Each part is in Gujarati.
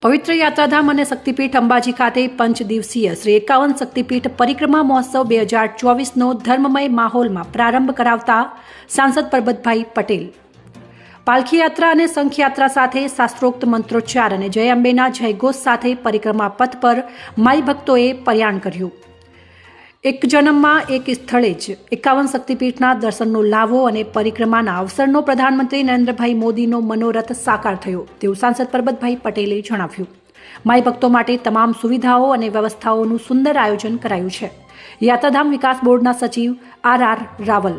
પવિત્ર યાત્રાધામ અને શક્તિપીઠ અંબાજી ખાતે પંચદિવસીય શ્રી 51 શક્તિપીઠ પરિક્રમા મહોત્સવ 2024નો ધર્મમય માહોલમાં પ્રારંભ કરાવતા સાંસદ પરબતભાઈ પટેલ પાલખી યાત્રા અને શંખયાત્રા સાથે શાસ્ત્રોક્ત મંત્રોચ્ચાર અને જય અંબેના જયઘોષ સાથે પરિક્રમા પથ પર માઈ ભક્તોએ પ્રયાણ કર્યું। એક જન્મમાં એક સ્થળે જ 51 શક્તિપીઠના દર્શનનો લાભો અને પરિક્રમાના અવસરનો પ્રધાનમંત્રી નરેન્દ્રભાઈ મોદીનો મનોરથ સાકાર થયો તેવું સાંસદ પરબતભાઈ પટેલે જણાવ્યું। માઈ ભક્તો માટે તમામ સુવિધાઓ અને વ્યવસ્થાઓનું સુંદર આયોજન કરાયું છે। યાત્રાધામ વિકાસ બોર્ડના સચિવ આર રાવલ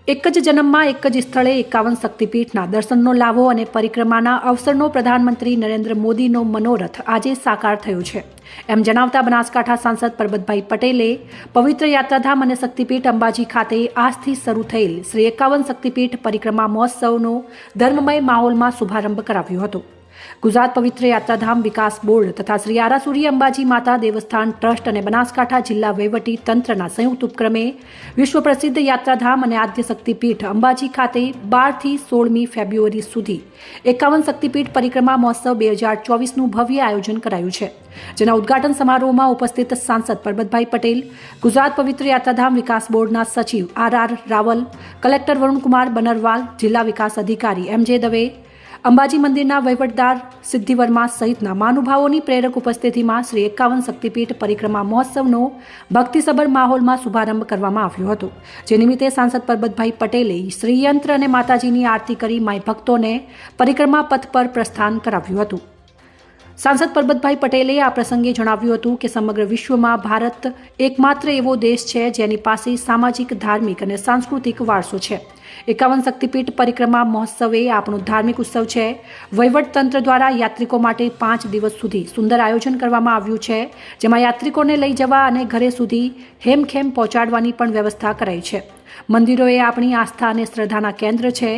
એક જ જન્મમાં એક જ સ્થળે 51 શક્તિપીઠના દર્શનનો લાભો અને પરિક્રમાના અવસરનો પ્રધાનમંત્રી નરેન્દ્ર મોદીનો મનોરથ આજે સાકાર થયો છે એમ જણાવતા બનાસકાંઠા સાંસદ પરબતભાઈ પટેલે પવિત્ર યાત્રાધામ અને શક્તિપીઠ અંબાજી ખાતે આજથી શરૂ થયેલ શ્રી 51 શક્તિપીઠ પરિક્રમા મહોત્સવનો ધર્મમય માહોલમાં શુભારંભ કરાવ્યો હતો। ગુજરાત પવિત્ર યાત્રાધામ વિકાસ બોર્ડ તથા શ્રી આરાસુરી અંબાજી માતા દેવસ્થાન ટ્રસ્ટ અને બનાસકાંઠા જિલ્લા વહીવટી તંત્રના સંયુક્ત ઉપક્રમે વિશ્વ પ્રસિદ્ધ યાત્રાધામ અને આદ્ય શક્તિપીઠ અંબાજી ખાતે 12 થી 16મી ફેબ્રુઆરી સુધી 51 શક્તિપીઠ પરિક્રમા મહોત્સવ 2024નું ભવ્ય આયોજન કરાયું છે, જેના ઉદ્ઘાટન સમારોહમાં ઉપસ્થિત સાંસદ પરબતભાઈ પટેલ, ગુજરાત પવિત્ર યાત્રાધામ વિકાસ બોર્ડના સચિવ આર રાવલ, કલેક્ટર વરુણકુમાર બનરવાલ, જિલ્લા વિકાસ અધિકારી MJ દવે, અંબાજી મંદિરના વહીવટદાર સિદ્ધિ વર્મા સહિતના મહાનુભાવોની પ્રેરક ઉપસ્થિતિમાં શ્રી 51 શક્તિપીઠ પરિક્રમા મહોત્સવનો ભક્તિસભર માહોલમાં શુભારંભ કરવામાં આવ્યો હતો, જે નિમિત્તે સાંસદ પરબતભાઈ પટેલે શ્રીયંત્ર અને માતાજીની આરતી કરી માઈ ભક્તોને પરિક્રમા પથ પર પ્રસ્થાન કરાવ્યું હતું। સાંસદ પરબતભાઈ પટેલે આ પ્રસંગે જણાવ્યું હતું કે સમગ્ર વિશ્વમાં ભારત એકમાત્ર એવો દેશ છે જેની પાસે સામાજિક, ધાર્મિક અને સાંસ્કૃતિક વારસો છે। 51 શક્તિપીઠ પરિક્રમા મહોત્સવ એ આપણો ધાર્મિક ઉત્સવ છે। વહીવટતંત્ર દ્વારા યાત્રિકો માટે 5 દિવસ સુધી સુંદર આયોજન કરવામાં આવ્યું છે, જેમાં યાત્રિકોને લઈ જવા અને ઘરે સુધી હેમખેમ પહોંચાડવાની પણ વ્યવસ્થા કરાઈ છે। મંદિરો એ આપણી આસ્થા અને શ્રદ્ધાના કેન્દ્ર છે।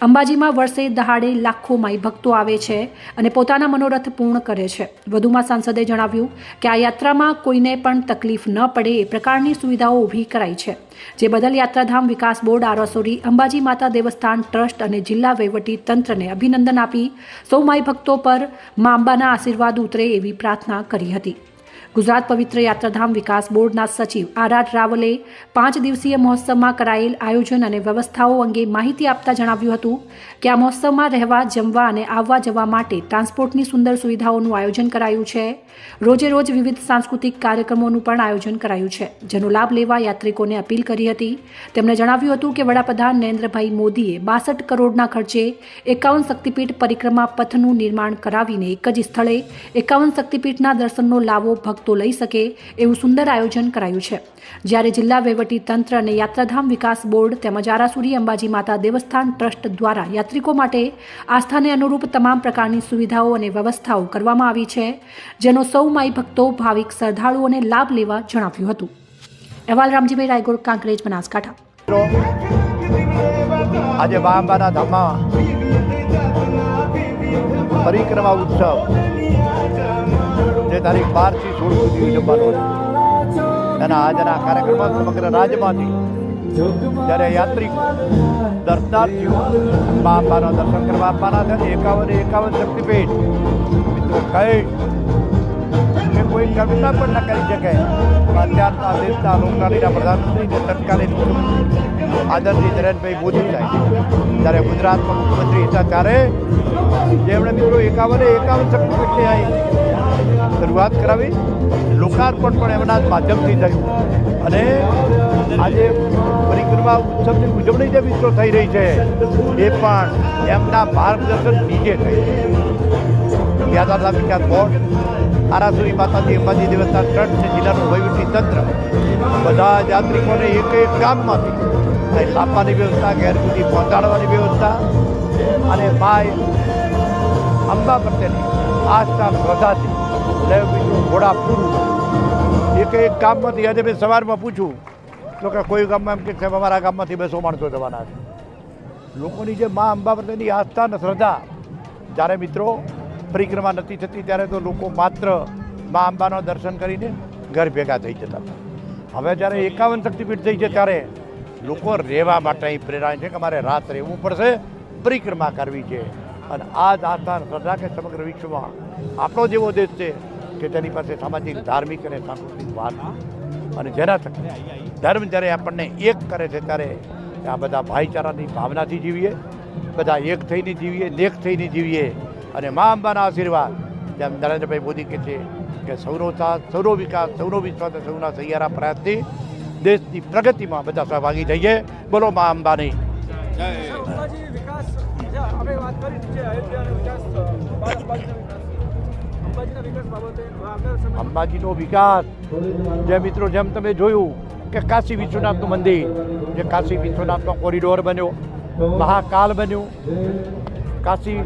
અંબાજીમાં વર્ષે દહાડે લાખો માઈ ભક્તો આવે છે અને પોતાના મનોરથ પૂર્ણ કરે છે। વધુમાં સાંસદે જણાવ્યું કે આ યાત્રામાં કોઈને પણ તકલીફ ન પડે એ પ્રકારની સુવિધાઓ ઊભી કરાઈ છે, જે બદલ યાત્રાધામ વિકાસ બોર્ડ, આરાસુરી અંબાજી માતા દેવસ્થાન ટ્રસ્ટ અને જિલ્લા વહીવટી તંત્રને અભિનંદન આપી સૌ માઈ ભક્તો પર મા અંબાના આશીર્વાદ ઉતરે એવી પ્રાર્થના કરી હતી। ગુજરાત પવિત્ર યાત્રાધામ વિકાસ બોર્ડના સચિવ આર રાવલે 5 દિવસીય મહોત્સવમાં કરાયેલ આયોજન અને વ્યવસ્થાઓ અંગે માહિતી આપતા જણાવ્યું હતું કે આ મહોત્સવમાં રહેવા, જમવા અને આવવા જવા માટે ટ્રાન્સપોર્ટની સુંદર સુવિધાઓનું આયોજન કરાયું છે। રોજે રોજ વિવિધ સાંસ્કૃતિક કાર્યક્રમોનું પણ આયોજન કરાયું છે, જેનો લાભ લેવા યાત્રિકોને અપીલ કરી હતી। તેમણે જણાવ્યું હતું કે વડાપ્રધાન નરેન્દ્રભાઈ મોદીએ 62 કરોડના ખર્ચે 51 શક્તિપીઠ પરિક્રમા પથનું નિર્માણ કરાવીને એક જ સ્થળે 51 શક્તિપીઠના દર્શનનો લાભો ભક્તો લઈ શકે એવું સુંદર આયોજન કરાયું છે, જ્યારે જિલ્લા વહીવટી તંત્ર અને યાત્રાધામ વિકાસ બોર્ડ તેમજ આરાસુરી અંબાજી માતા દેવસ્થાન ટ્રસ્ટ દ્વારા યાત્રિકો માટે આસ્થાને અનુરૂપ તમામ પ્રકારની સુવિધાઓ અને વ્યવસ્થાઓ કરવામાં આવી છે, જેનો સૌ માઈ ભક્તો, ભાવિક શ્રદ્ધાળુઓને લાભ લેવા જણાવ્યું હતું। અહેવાલ રામજીભાઈ રાયગોર, કાંકરેજ, બનાસકાંઠા। આજે મા અંબાના ધામમાં પરિક્રમા ઉત્સવ જે તારીખ 12 થી 16 સુધી ઉજવવાનો છે, એના આજના કાર્યક્રમમાં સમગ્ર રાજ્યમાંથી જ્યારે યાત્રિક દર્શનાર્થીઓ મા અંબાના દર્શન કરવા આપવાના છે, 51 શક્તિપીઠ મિત્રો કહે કે કોઈ કલ્પના પણ ન કરી શકે। અત્યારના દેશના લોકલાડીના પ્રધાનમંત્રી તત્કાલીન આદરણીય નરેન્દ્રભાઈ મોદી સાહેબ જ્યારે ગુજરાતમાં મુખ્યમંત્રી હતા ત્યારે જેમણે મિત્રો 51 શક્તિપીઠની અહીં શરૂઆત કરાવી, લોકાર્પણ પણ એમના માધ્યમથી થયું અને આજે પરિક્રમા ઉત્સવની ઉજવણી જે મિત્રો થઈ રહી છે એ પણ એમના માર્ગદર્શન નીચે થઈ। યાત્રાધામ વિકાસ બોર્ડ, આરાસુરી માતાજી અંબાજી દેવસ્થાન ટ્રસ્ટ અને જિલ્લાનું વહીવટી તંત્ર બધા યાત્રિકોને એક ગામમાંથી લાવવાની વ્યવસ્થા, ઘેર સુધી પહોંચાડવાની વ્યવસ્થા અને માય અંબા પ્રત્યેની આસ્થા, શ્રદ્ધાથી ઘોડા પૂરું એક ગામમાંથી આજે મેં સવારમાં પૂછું તો કે કોઈ ગામમાં એમ કે સાહેબ અમારા ગામમાંથી 200 માણસો જવાના છે। લોકોની જે મા અંબા પ્રત્યેની આસ્થા અને શ્રદ્ધા, જ્યારે મિત્રો પરિક્રમા નથી થતી ત્યારે તો લોકો માત્ર મા અંબાના દર્શન કરીને ઘર ભેગા થઈ જતા હતા। હવે જ્યારે 51 શક્તિપીઠ થઈ છે ત્યારે લોકો રહેવા માટે અહીં પ્રેરાય છે કે અમારે રાત રહેવું પડશે, પરિક્રમા કરવી છે। અને આ જ આસ્થા શ્રદ્ધા કે સમગ્ર વિશ્વમાં આપણો જેવો દેશ છે કે તેની પાસે સામાજિક ધાર્મિક અને સાંસ્કૃતિક વાત અને જેના થકી ધર્મ જ્યારે આપણને એક કરે છે ત્યારે આ બધા ભાઈચારાની ભાવનાથી જીવીએ, બધા એક થઈને જીવીએ, નેક થઈને જીવીએ અને મા અંબાના આશીર્વાદ જેમ નરેન્દ્રભાઈ મોદી કહે છે કે સૌનો સાથ, સૌનો વિકાસ, સૌનો વિશ્વાસ, સૌના સહિયારા પ્રયાસથી દેશની પ્રગતિમાં બધા સહભાગી થઈએ. બોલો મા અંબાની. અંબાજીનો વિકાસ જે મિત્રો જેમ તમે જોયું કે કાશી વિશ્વનાથનું મંદિર, જે કાશી વિશ્વનાથનો કોરિડોર બન્યો, મહાકાલ બન્યું, કાશી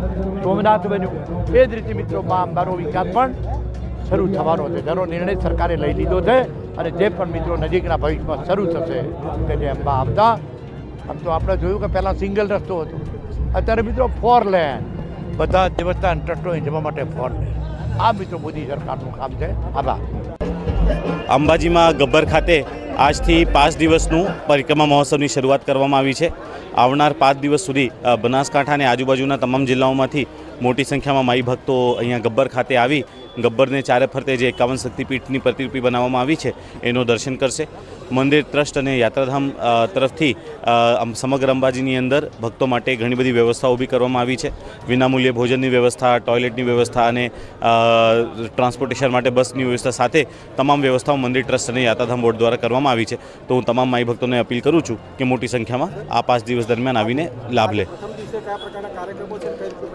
સોમનાથ બન્યું, એ જ રીતે મિત્રો મા અંબાનો વિકાસ પણ શરૂ થવાનો છે, જેનો નિર્ણય સરકારે લઈ લીધો છે અને જે પણ મિત્રો નજીકના ભવિષ્યમાં શરૂ થશે કે જે અંબા આવતા. આમ તો આપણે જોયું કે પહેલાં સિંગલ રસ્તો હતો, અત્યારે મિત્રો 4 લેન, બધા દેવસ્થાન ટ્રસ્ટોને જવા માટે 4 લેન. આ મિત્રો મોદી સરકારનું કામ છે. આભાર. અંબાજીમાં ગબ્બર ખાતે આજથી 5 દિવસનું પરિક્રમા મહોત્સવની શરૂઆત કરવામાં આવી છે. આવનાર 5 દિવસ સુધી બનાસકાંઠા અને આજુબાજુના તમામ જિલ્લાઓમાંથી મોટી સંખ્યામાં માઈ ભક્તો અહીંયા ગબ્બર ખાતે આવી ગબ્બરને ચારે ફરતે જે 51 શક્તિપીઠની પ્રતિરૂપી બનાવવામાં આવી છે એનું દર્શન કરશે. મંદિર ટ્રસ્ટ અને યાત્રાધામ તરફથી સમગ્ર અંબાજીની અંદર ભક્તો માટે ઘણી બધી વ્યવસ્થા ઊભી કરવામાં આવી છે. વિનામૂલ્યે ભોજનની વ્યવસ્થા, ટોયલેટની વ્યવસ્થા અને ટ્રાન્સપોર્ટેશન માટે બસની વ્યવસ્થા સાથે તમામ વ્યવસ્થાઓ મંદિર ટ્રસ્ટ અને યાત્રાધામ બોર્ડ દ્વારા કરવામાં આવી છે. તો હું તમામ માઈ ભક્તોને અપીલ કરું છું કે મોટી સંખ્યામાં આ 5 દિવસ દરમિયાન આવીને લાભ લે.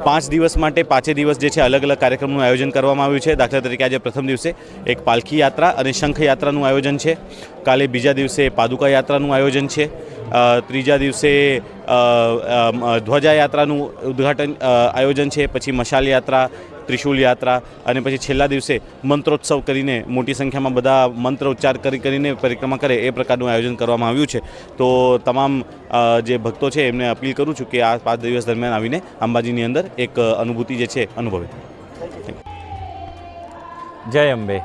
5 દિવસ માટે 5 દિવસ જે છે અલગ અલગ કાર્યક્રમનું આયોજન કરવામાં આવ્યું છે. દાખલા તરીકે આજે પ્રથમ દિવસે એક પાલખી યાત્રા અને શંખ યાત્રાનું આયોજન છે. કાલે બીજા દિવસે પાદુકા યાત્રાનું આયોજન છે. ત્રીજા દિવસે ધ્વજાયાત્રાનું ઉદ્ઘાટન આયોજન છે. પછી મશાલ યાત્રા, ત્રિશુલ યાત્રા અને પછી છેલ્લા દિવસે મંત્રોત્સવ કરીને મોટી સંખ્યામાં બધા મંત્ર ઉચ્ચાર કરીને પરિક્રમા કરે એ પ્રકારનું આયોજન કરવામાં આવ્યું છે. તો તમામ જે ભક્તો છે એમને અપીલ કરું છું કે આ 5 દિવસ દરમિયાન આવીને અંબાજીની અંદર એક અનુભૂતિ જે છે અનુભવે. જય અંબે.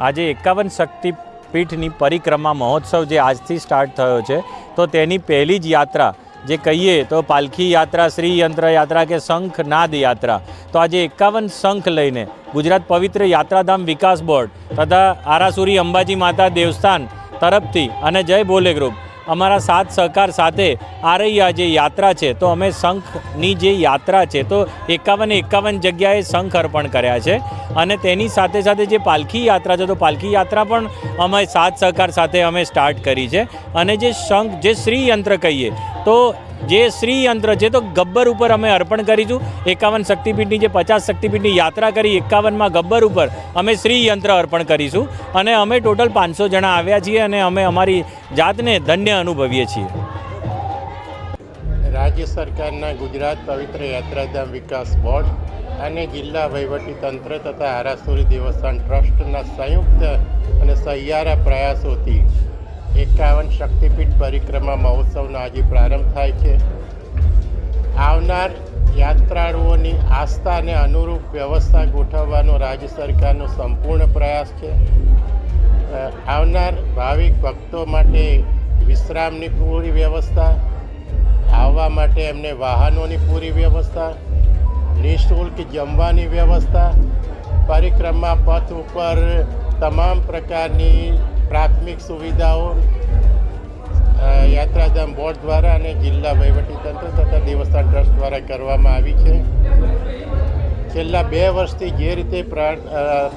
આજે 51 શક્તિપીઠની પરિક્રમા મહોત્સવ જે આજથી સ્ટાર્ટ થયો છે, તો તેની પહેલી જ યાત્રા જે કહીએ તો પાલખી યાત્રા, શ્રી યંત્ર યાત્રા કે શંખ નાદ યાત્રા. તો આજે 51 શંખ લઈને ગુજરાત પવિત્ર યાત્રાધામ વિકાસ બોર્ડ તથા આરાસુરી અંબાજી માતા દેવસ્થાન તરફથી અને જય ભોલે ગ્રુપ અમારા સાથ સહકાર સાથે આ રહી આ જે યાત્રા છે, તો અમે શંખની જે યાત્રા છે તો 51 જગ્યાએ શંખ અર્પણ કર્યા છે. અને તેની સાથે સાથે જે પાલખી યાત્રા છે તો પાલખી યાત્રા પણ અમે સાથ સહકાર સાથે અમે સ્ટાર્ટ કરી છે. અને જે શંખ, જે શ્રી યંત્ર કહીએ તો જે શ્રી યંત્ર છે તો ગબ્બર ઉપર અમે અર્પણ કરીશું. 51 શક્તિપીઠની જે 50 શક્તિપીઠની યાત્રા કરી, 51માં ગબ્બર ઉપર અમે શ્રી યંત્ર અર્પણ કરીશું. અને અમે ટોટલ 500 જણા આવ્યા છીએ અને અમે અમારી જાતને ધન્ય અનુભવીએ છીએ. રાજ્ય સરકારના ગુજરાત પવિત્ર યાત્રાધામ વિકાસ બોર્ડ અને જિલ્લા વહીવટીતંત્ર તથા આરાસુરી દેવસ્થાન ટ્રસ્ટના સંયુક્ત અને સહિયારા પ્રયાસોથી 51 શક્તિપીઠ પરિક્રમા મહોત્સવનો આજે પ્રારંભ થાય છે. આવનાર યાત્રાળુઓની આસ્થાને અનુરૂપ વ્યવસ્થા ગોઠવવાનો રાજ્ય સરકારનો સંપૂર્ણ પ્રયાસ છે. આવનાર ભાવિક ભક્તો માટે વિશ્રામની પૂરી વ્યવસ્થા, આવવા માટે એમને વાહનોની પૂરી વ્યવસ્થા, નિઃશુલ્ક જમવાની વ્યવસ્થા, પરિક્રમા પથ ઉપર તમામ પ્રકારની પ્રાથમિક સુવિધાઓ યાત્રાધામ બોર્ડ દ્વારા અને જિલ્લા વહીવટીતંત્ર તથા દેવસ્થાન ટ્રસ્ટ દ્વારા કરવામાં આવી છે. છેલ્લા 2 વર્ષથી જે રીતે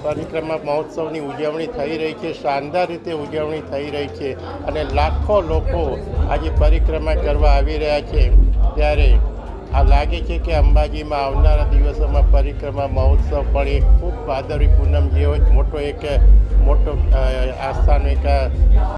પરિક્રમા મહોત્સવની ઉજવણી થઈ રહી છે, શાનદાર રીતે ઉજવણી થઈ રહી છે અને લાખો લોકો આજે પરિક્રમા કરવા આવી રહ્યા છે, ત્યારે આ લાગે છે કે અંબાજીમાં આવનારા દિવસોમાં પરિક્રમા મહોત્સવ પણ એક ખૂબ ભાદરવી પૂનમ જેવો મોટો આસ્થાનો એક